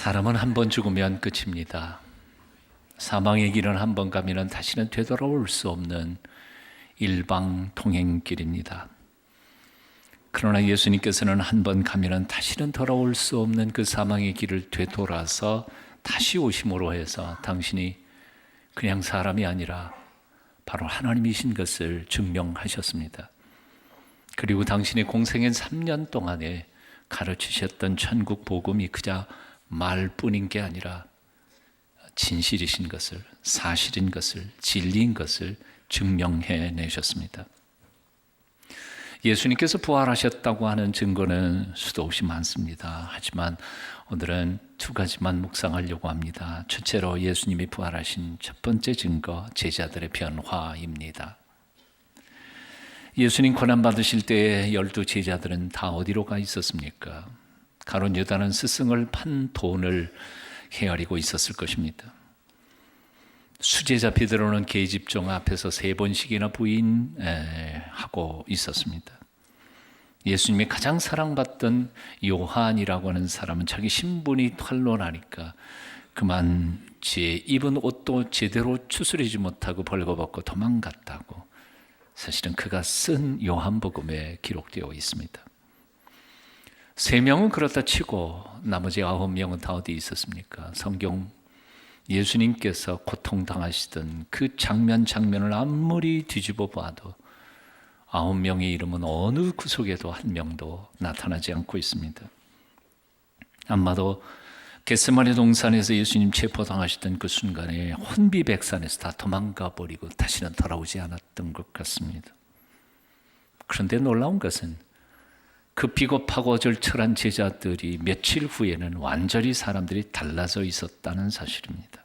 사람은 한 번 죽으면 끝입니다. 사망의 길은 한 번 가면 다시는 되돌아올 수 없는 일방통행길입니다. 그러나 예수님께서는 한 번 가면 다시는 돌아올 수 없는 그 사망의 길을 되돌아서 다시 오심으로 해서 당신이 그냥 사람이 아니라 바로 하나님이신 것을 증명하셨습니다. 그리고 당신의 공생의 3년 동안에 가르치셨던 천국 복음이 그저 말뿐인 게 아니라 진실이신 것을, 사실인 것을, 진리인 것을 증명해 내셨습니다. 예수님께서 부활하셨다고 하는 증거는 수도 없이 많습니다. 하지만 오늘은 두 가지만 묵상하려고 합니다. 첫째로 예수님이 부활하신 첫 번째 증거, 제자들의 변화입니다. 예수님 고난받으실 때에 12 제자들은 다 어디로 가 있었습니까? 가룟 유다는 스승을 판 돈을 헤아리고 있었을 것입니다. 수제자 베드로는 계집종 앞에서 3번씩이나 부인하고 있었습니다. 예수님이 가장 사랑받던 요한이라고 하는 사람은 자기 신분이 탄로나니까 그만 제 입은 옷도 제대로 추스리지 못하고 벌거벗고 도망갔다고 사실은 그가 쓴 요한복음에 기록되어 있습니다. 3명은 그렇다 치고 나머지 9명은 다 어디 있었습니까? 성경 예수님께서 고통당하시던 그 장면을 아무리 뒤집어 봐도 9명의 이름은 어느 구석에도 한 명도 나타나지 않고 있습니다. 아마도 겟세마네 동산에서 예수님 체포당하시던 그 순간에 혼비백산에서 다 도망가 버리고 다시는 돌아오지 않았던 것 같습니다. 그런데 놀라운 것은 그 비겁하고 어절철한 제자들이 며칠 후에는 완전히 사람들이 달라져 있었다는 사실입니다.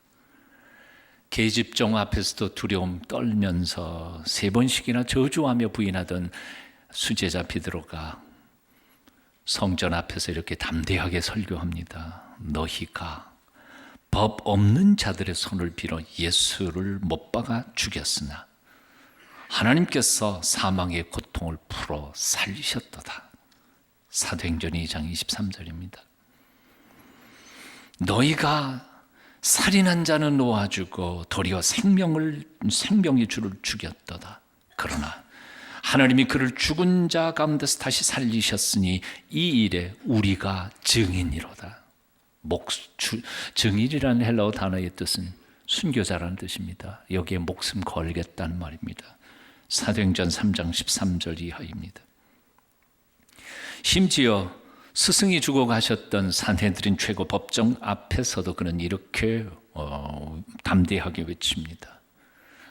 계집종 앞에서도 두려움 떨면서 3번씩이나 저주하며 부인하던 수제자 베드로가 성전 앞에서 이렇게 담대하게 설교합니다. 너희가 법 없는 자들의 손을 빌어 예수를 못 박아 죽였으나 하나님께서 사망의 고통을 풀어 살리셨도다. 사도행전 2장 23절입니다. 너희가 살인한 자는 놓아주고 도리어 생명의 주를 죽였도다. 그러나 하나님이 그를 죽은 자 가운데서 다시 살리셨으니 이 일에 우리가 증인이로다. 증인이라는 헬라어 단어의 뜻은 순교자라는 뜻입니다. 여기에 목숨 걸겠다는 말입니다. 사도행전 3장 13절 이하입니다. 심지어 스승이 죽어가셨던 산헤드린 최고 법정 앞에서도 그는 이렇게 담대하게 외칩니다.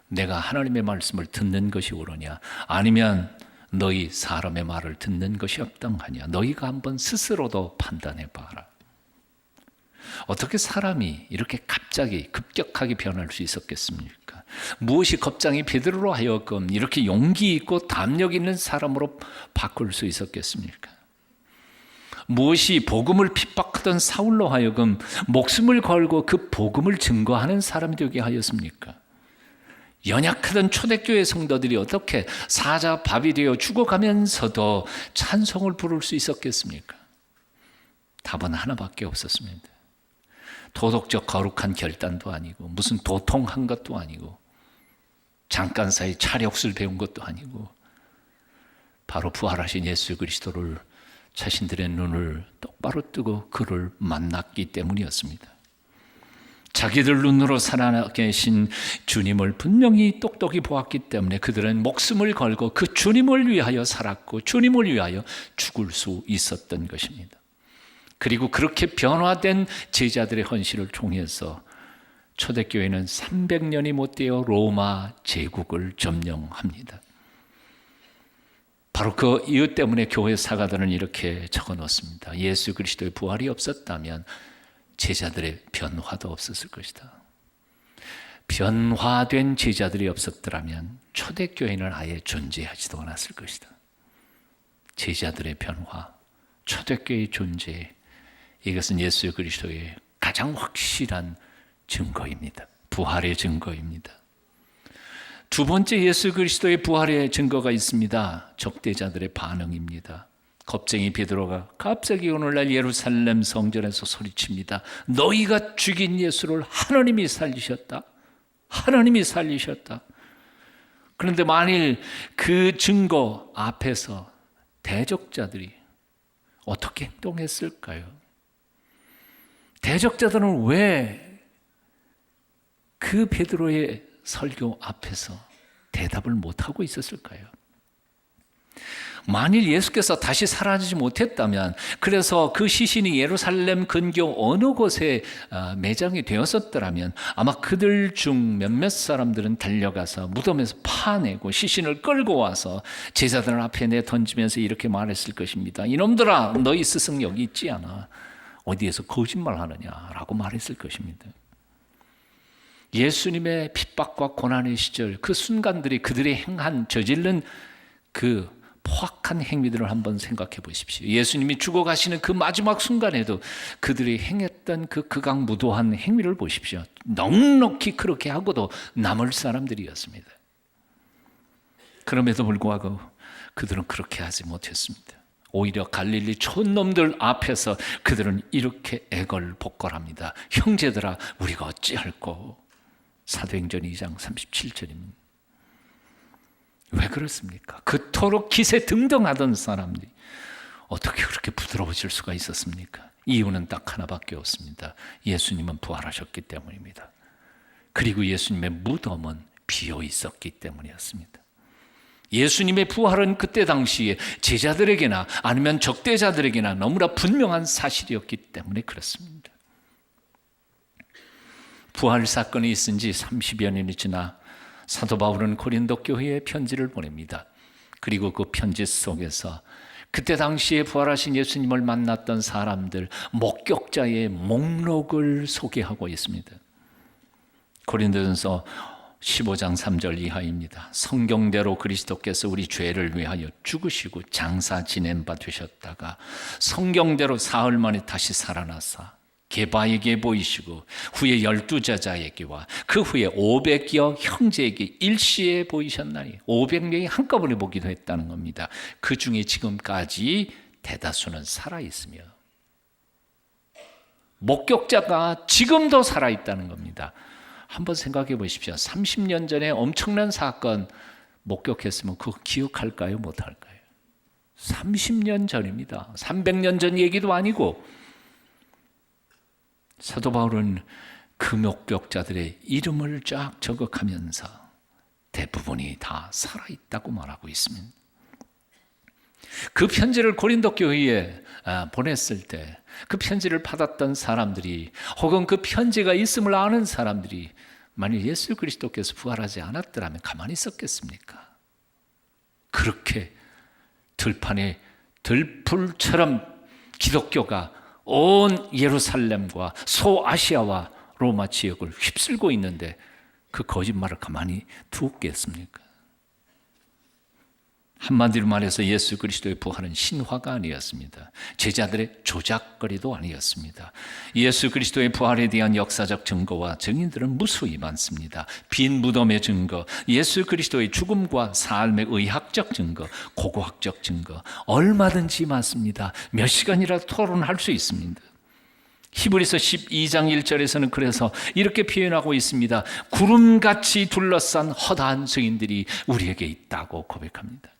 내가 하나님의 말씀을 듣는 것이 옳으냐 아니면 너희 사람의 말을 듣는 것이 합당하냐 너희가 한번 스스로도 판단해 봐라. 어떻게 사람이 이렇게 갑자기 급격하게 변할 수 있었겠습니까? 무엇이 겁장이 베드로로 하여금 이렇게 용기 있고 담력 있는 사람으로 바꿀 수 있었겠습니까? 무엇이 복음을 핍박하던 사울로 하여금 목숨을 걸고 그 복음을 증거하는 사람이 되게 하였습니까? 연약하던 초대교회 성도들이 어떻게 사자밥이 되어 죽어가면서도 찬송을 부를 수 있었겠습니까? 답은 하나밖에 없었습니다. 도덕적 거룩한 결단도 아니고 무슨 도통한 것도 아니고 잠깐 사이 차력술 배운 것도 아니고 바로 부활하신 예수 그리스도를 자신들의 눈을 똑바로 뜨고 그를 만났기 때문이었습니다. 자기들 눈으로 살아계신 주님을 분명히 똑똑히 보았기 때문에 그들은 목숨을 걸고 그 주님을 위하여 살았고 주님을 위하여 죽을 수 있었던 것입니다. 그리고 그렇게 변화된 제자들의 헌신을 통해서 초대교회는 300년이 못되어 로마 제국을 점령합니다. 바로 그 이유 때문에 교회 사가들은 이렇게 적어놓습니다. 예수 그리스도의 부활이 없었다면 제자들의 변화도 없었을 것이다. 변화된 제자들이 없었더라면 초대교회는 아예 존재하지도 않았을 것이다. 제자들의 변화, 초대교회의 존재, 이것은 예수 그리스도의 가장 확실한 증거입니다. 부활의 증거입니다. 두 번째 예수 그리스도의 부활의 증거가 있습니다. 적대자들의 반응입니다. 겁쟁이 베드로가 갑자기 오늘날 예루살렘 성전에서 소리칩니다. 너희가 죽인 예수를 하나님이 살리셨다. 하나님이 살리셨다. 그런데 만일 그 증거 앞에서 대적자들이 어떻게 행동했을까요? 대적자들은 왜 그 베드로의 설교 앞에서 대답을 못하고 있었을까요? 만일 예수께서 다시 살아나지 못했다면, 그래서 그 시신이 예루살렘 근교 어느 곳에 매장이 되었었더라면 아마 그들 중 몇몇 사람들은 달려가서 무덤에서 파내고 시신을 끌고 와서 제자들 앞에 내던지면서 이렇게 말했을 것입니다. 이놈들아, 너희 스승 여기 있지 않아. 어디에서 거짓말하느냐라고 말했을 것입니다. 예수님의 핍박과 고난의 시절, 그 순간들이 그들이 행한, 저지른 그 포악한 행위들을 한번 생각해 보십시오. 예수님이 죽어가시는 그 마지막 순간에도 그들이 행했던 그 극악무도한 행위를 보십시오. 넉넉히 그렇게 하고도 남을 사람들이었습니다. 그럼에도 불구하고 그들은 그렇게 하지 못했습니다. 오히려 갈릴리 촌놈들 앞에서 그들은 이렇게 애걸복걸합니다. 형제들아, 우리가 어찌할꼬? 사도행전 2장 37절입니다. 왜 그렇습니까? 그토록 기세 등등하던 사람들이 어떻게 그렇게 부드러워질 수가 있었습니까? 이유는 딱 하나밖에 없습니다. 예수님은 부활하셨기 때문입니다. 그리고 예수님의 무덤은 비어 있었기 때문이었습니다. 예수님의 부활은 그때 당시에 제자들에게나 아니면 적대자들에게나 너무나 분명한 사실이었기 때문에 그렇습니다. 부활 사건이 있은 지 30여 년이 지나 사도 바울은 고린도 교회에 편지를 보냅니다. 그리고 그 편지 속에서 그때 당시에 부활하신 예수님을 만났던 사람들, 목격자의 목록을 소개하고 있습니다. 고린도전서 15장 3절 이하입니다. 성경대로 그리스도께서 우리 죄를 위하여 죽으시고 장사 지낸 바 되셨다가 성경대로 사흘 만에 다시 살아나사 게바에게 보이시고 후에 12제자에게와 그 후에 500여 형제에게 일시에 보이셨나니 500명이 한꺼번에 보기도 했다는 겁니다. 그 중에 지금까지 대다수는 살아있으며 목격자가 지금도 살아있다는 겁니다. 한번 생각해 보십시오. 30년 전에 엄청난 사건 목격했으면 그거 기억할까요? 못할까요? 30년 전입니다. 300년 전 얘기도 아니고 사도 바울은 그 목격자들의 이름을 쫙 적어가면서 대부분이 다 살아있다고 말하고 있습니다. 그 편지를 고린도 교회에 보냈을 때 그 편지를 받았던 사람들이 혹은 그 편지가 있음을 아는 사람들이 만일 예수 그리스도께서 부활하지 않았더라면 가만히 있었겠습니까? 그렇게 들판에 들풀처럼 기독교가 온 예루살렘과 소아시아와 로마 지역을 휩쓸고 있는데 그 거짓말을 가만히 두었겠습니까? 한마디로 말해서 예수 그리스도의 부활은 신화가 아니었습니다. 제자들의 조작거리도 아니었습니다. 예수 그리스도의 부활에 대한 역사적 증거와 증인들은 무수히 많습니다. 빈 무덤의 증거, 예수 그리스도의 죽음과 삶의 의학적 증거, 고고학적 증거 얼마든지 많습니다. 몇 시간이라도 토론할 수 있습니다. 히브리서 12장 1절에서는 그래서 이렇게 표현하고 있습니다. 구름같이 둘러싼 허다한 증인들이 우리에게 있다고 고백합니다.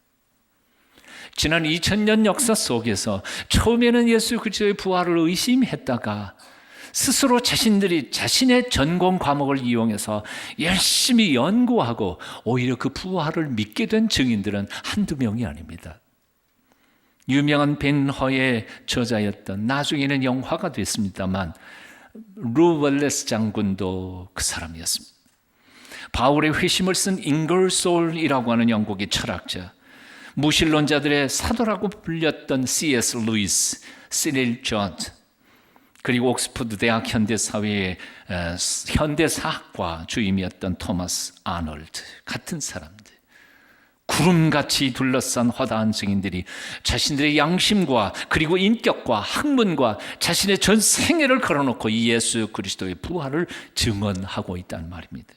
지난 2000년 역사 속에서 처음에는 예수 그리스도의 부활을 의심했다가 스스로 자신들이 자신의 전공 과목을 이용해서 열심히 연구하고 오히려 그 부활을 믿게 된 증인들은 한두 명이 아닙니다. 유명한 벤허의 저자였던, 나중에는 영화가 됐습니다만, 루 월레스 장군도 그 사람이었습니다. 바울의 회심을 쓴 잉걸솔이라고 하는 영국의 철학자, 무신론자들의 사도라고 불렸던 C.S. 루이스, 시릴 존스, 그리고 옥스퍼드 대학 현대사회의 현대사학과 주임이었던 토마스 아놀드 같은 사람들, 구름같이 둘러싼 허다한 증인들이 자신들의 양심과 그리고 인격과 학문과 자신의 전 생애를 걸어놓고 이 예수 그리스도의 부활을 증언하고 있다는 말입니다.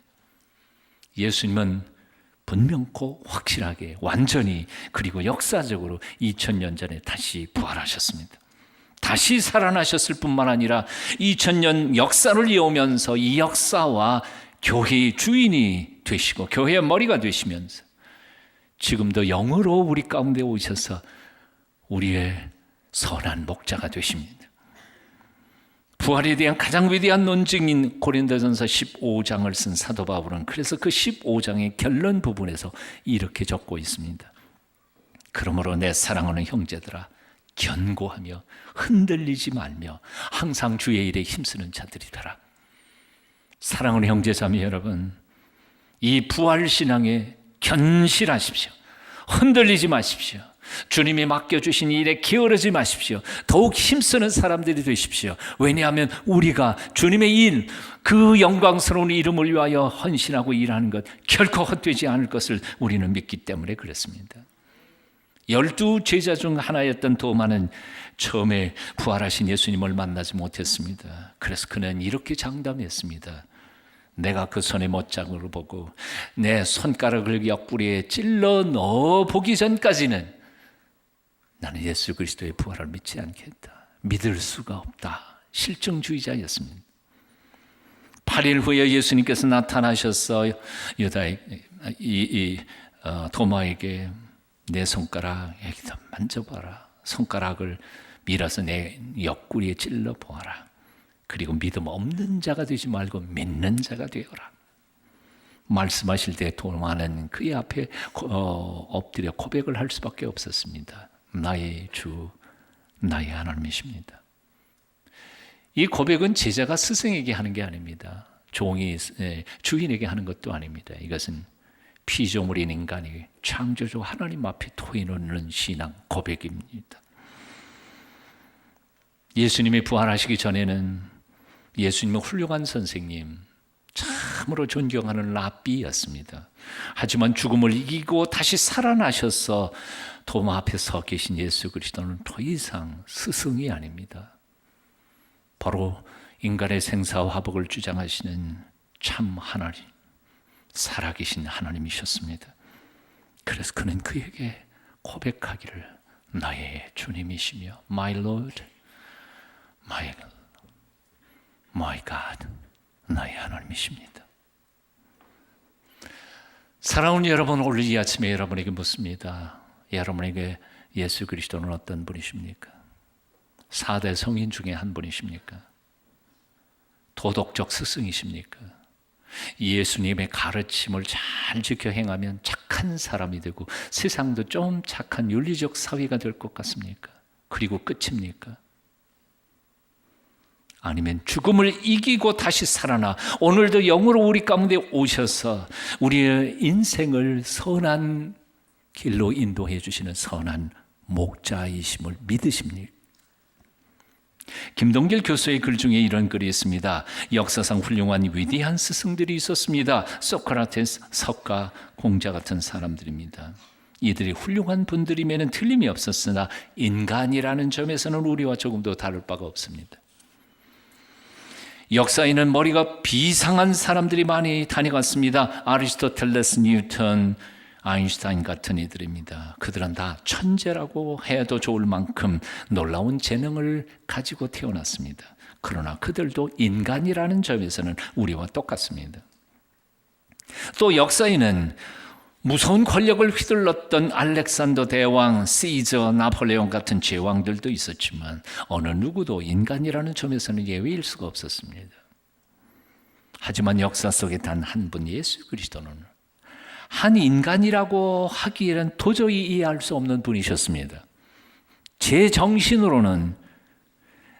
예수님은 분명코 확실하게 완전히 그리고 역사적으로 2000년 전에 다시 부활하셨습니다. 다시 살아나셨을 뿐만 아니라 2000년 역사를 이어오면서 이 역사와 교회의 주인이 되시고 교회의 머리가 되시면서 지금도 영으로 우리 가운데 오셔서 우리의 선한 목자가 되십니다. 부활에 대한 가장 위대한 논증인 고린도전서 15장을 쓴 사도 바울은 그래서 그 15장의 결론 부분에서 이렇게 적고 있습니다. 그러므로 내 사랑하는 형제들아 견고하며 흔들리지 말며 항상 주의 일에 힘쓰는 자들이 되라. 사랑하는 형제자매 여러분, 이 부활신앙에 견실하십시오. 흔들리지 마십시오. 주님이 맡겨주신 일에 게으르지 마십시오. 더욱 힘쓰는 사람들이 되십시오. 왜냐하면 우리가 주님의 일, 그 영광스러운 이름을 위하여 헌신하고 일하는 것 결코 헛되지 않을 것을 우리는 믿기 때문에 그렇습니다. 12 제자 중 하나였던 도마는 처음에 부활하신 예수님을 만나지 못했습니다. 그래서 그는 이렇게 장담했습니다. 내가 그 손의 못자국을 보고 내 손가락을 옆구리에 찔러 넣어 보기 전까지는 나는 예수 그리스도의 부활을 믿지 않겠다. 믿을 수가 없다. 실증주의자였습니다. 8일 후에 예수님께서 나타나셔서 도마에게 내 손가락 여기다 만져봐라. 손가락을 밀어서 내 옆구리에 찔러 보아라. 그리고 믿음 없는 자가 되지 말고 믿는 자가 되어라. 말씀하실 때 도마는 그의 앞에 엎드려 고백을 할 수밖에 없었습니다. 나의 주, 나의 하나님이십니다. 이 고백은 제자가 스승에게 하는 게 아닙니다. 종이 주인에게 하는 것도 아닙니다. 이것은 피조물인 인간이 창조주 하나님 앞에 토해놓는 신앙 고백입니다. 예수님이 부활하시기 전에는 예수님은 훌륭한 선생님, 참으로 존경하는 랍비였습니다. 하지만 죽음을 이기고 다시 살아나셔서 도마 앞에 서 계신 예수 그리스도는 더 이상 스승이 아닙니다. 바로 인간의 생사와 화복을 주장하시는 참 하나님, 살아계신 하나님이셨습니다. 그래서 그는 그에게 고백하기를 나의 주님이시며 My Lord, My God, 나의 하나님이십니다. 사랑하는 여러분, 오늘 이 아침에 여러분에게 묻습니다. 여러분에게 예수 그리스도는 어떤 분이십니까? 4대 성인 중에 한 분이십니까? 도덕적 스승이십니까? 예수님의 가르침을 잘 지켜 행하면 착한 사람이 되고 세상도 좀 착한 윤리적 사회가 될 것 같습니까? 그리고 끝입니까? 아니면 죽음을 이기고 다시 살아나 오늘도 영으로 우리 가운데 오셔서 우리의 인생을 선한 길로 인도해 주시는 선한 목자이심을 믿으십니까? 김동길 교수의 글 중에 이런 글이 있습니다. 역사상 훌륭한 위대한 스승들이 있었습니다. 소크라테스, 석가, 공자 같은 사람들입니다. 이들이 훌륭한 분들이면 틀림이 없었으나 인간이라는 점에서는 우리와 조금도 다를 바가 없습니다. 역사에는 머리가 비상한 사람들이 많이 다녀갔습니다. 아리스토텔레스, 뉴턴, 아인슈타인 같은 이들입니다. 그들은 다 천재라고 해도 좋을 만큼 놀라운 재능을 가지고 태어났습니다. 그러나 그들도 인간이라는 점에서는 우리와 똑같습니다. 또 역사에는 무서운 권력을 휘둘렀던 알렉산더 대왕, 시저, 나폴레옹 같은 제왕들도 있었지만 어느 누구도 인간이라는 점에서는 예외일 수가 없었습니다. 하지만 역사 속에 단 한 분 예수 그리스도는 한 인간이라고 하기에는 도저히 이해할 수 없는 분이셨습니다. 제 정신으로는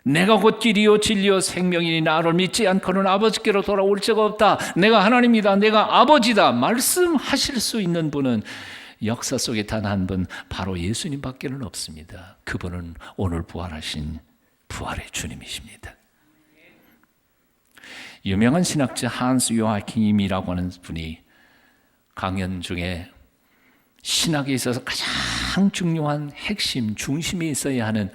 내가 곧 길이요 진리요 생명이니 나를 믿지 않고는 아버지께로 돌아올 자가 없다. 내가 하나님이다. 내가 아버지다. 말씀하실 수 있는 분은 역사 속에 단 한 분 바로 예수님밖에는 없습니다. 그분은 오늘 부활하신 부활의 주님이십니다. 유명한 신학자 한스 요아킴이라고 하는 분이 강연 중에 신학에 있어서 가장 중요한 핵심, 중심에 있어야 하는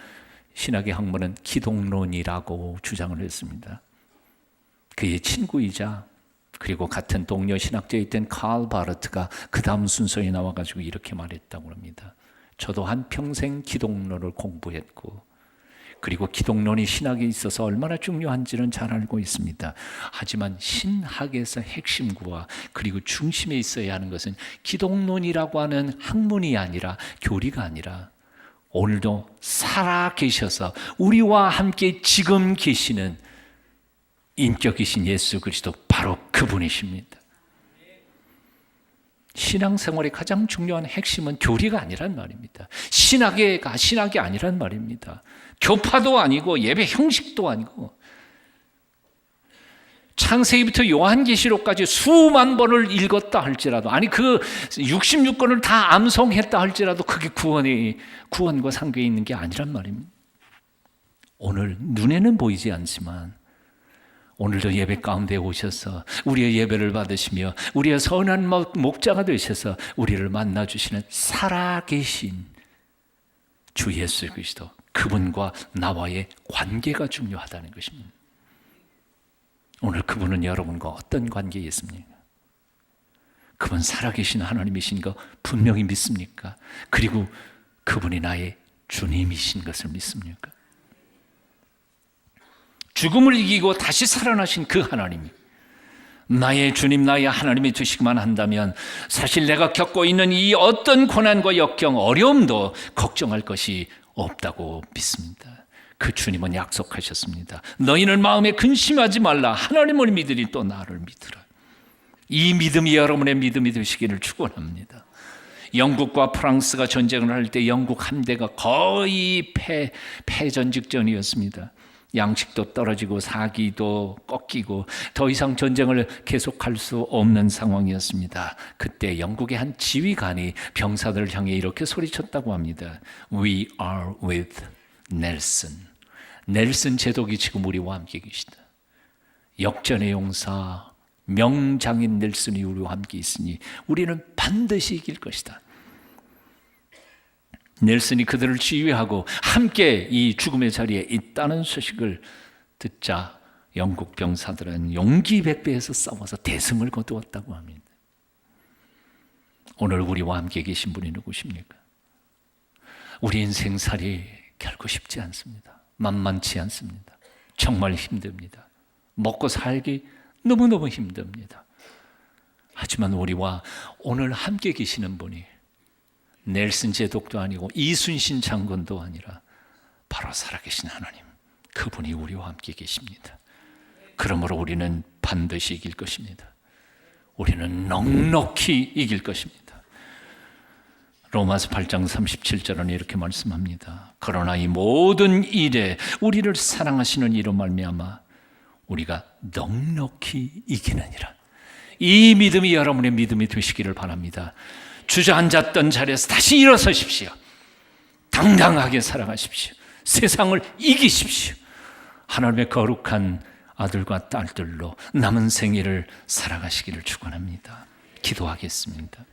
신학의 학문은 기독론이라고 주장을 했습니다. 그의 친구이자 그리고 같은 동료 신학자에 있던 칼 바르트가 그 다음 순서에 나와가지고 이렇게 말했다고 합니다. 저도 한평생 기독론을 공부했고, 그리고 기독론이 신학에 있어서 얼마나 중요한지는 잘 알고 있습니다. 하지만 신학에서 핵심구와 그리고 중심에 있어야 하는 것은 기독론이라고 하는 학문이 아니라, 교리가 아니라, 오늘도 살아 계셔서 우리와 함께 지금 계시는 인격이신 예수 그리스도, 바로 그분이십니다. 신앙생활의 가장 중요한 핵심은 교리가 아니란 말입니다. 신학이 아니란 말입니다. 교파도 아니고 예배 형식도 아니고, 창세기부터 요한계시록까지 수만 번을 읽었다 할지라도, 아니 그 66권을 다 암송했다 할지라도 그게 구원과 상교에 있는 게 아니란 말입니다. 오늘 눈에는 보이지 않지만 오늘도 예배 가운데 오셔서 우리의 예배를 받으시며 우리의 선한 목자가 되셔서 우리를 만나주시는 살아계신 주 예수 그리스도, 그분과 나와의 관계가 중요하다는 것입니다. 오늘 그분은 여러분과 어떤 관계에 있습니까? 그분 살아계신 하나님이신 거 분명히 믿습니까? 그리고 그분이 나의 주님이신 것을 믿습니까? 죽음을 이기고 다시 살아나신 그 하나님이 나의 주님, 나의 하나님이 되시기만 한다면 사실 내가 겪고 있는 이 어떤 고난과 역경, 어려움도 걱정할 것이 없다고 믿습니다. 그 주님은 약속하셨습니다. 너희는 마음에 근심하지 말라. 하나님을 믿으리 또 나를 믿으라. 이 믿음이 여러분의 믿음이 되시기를 축원합니다. 영국과 프랑스가 전쟁을 할 때 영국 함대가 거의 패전 직전이었습니다. 양식도 떨어지고 사기도 꺾이고 더 이상 전쟁을 계속할 수 없는 상황이었습니다. 그때 영국의 한 지휘관이 병사들을 향해 이렇게 소리쳤다고 합니다. We are with Nelson. 넬슨 제독이 지금 우리와 함께 계시다. 역전의 용사 명장인 넬슨이 우리와 함께 있으니 우리는 반드시 이길 것이다. 넬슨이 그들을 지휘하고 함께 이 죽음의 자리에 있다는 소식을 듣자 영국 병사들은 용기 백배해서 싸워서 대승을 거두었다고 합니다. 오늘 우리와 함께 계신 분이 누구십니까? 우리 인생살이 결코 쉽지 않습니다. 만만치 않습니다. 정말 힘듭니다. 먹고 살기 너무너무 힘듭니다. 하지만 우리와 오늘 함께 계시는 분이 넬슨 제독도 아니고 이순신 장군도 아니라 바로 살아계신 하나님, 그분이 우리와 함께 계십니다. 그러므로 우리는 반드시 이길 것입니다. 우리는 넉넉히 이길 것입니다. 로마서 8장 37절은 이렇게 말씀합니다. 그러나 이 모든 일에 우리를 사랑하시는 이로 말미암아 우리가 넉넉히 이기느니라. 이 믿음이 여러분의 믿음이 되시기를 바랍니다. 주저앉았던 자리에서 다시 일어서십시오. 당당하게 살아가십시오. 세상을 이기십시오. 하나님의 거룩한 아들과 딸들로 남은 생애를 살아가시기를 축원합니다. 기도하겠습니다.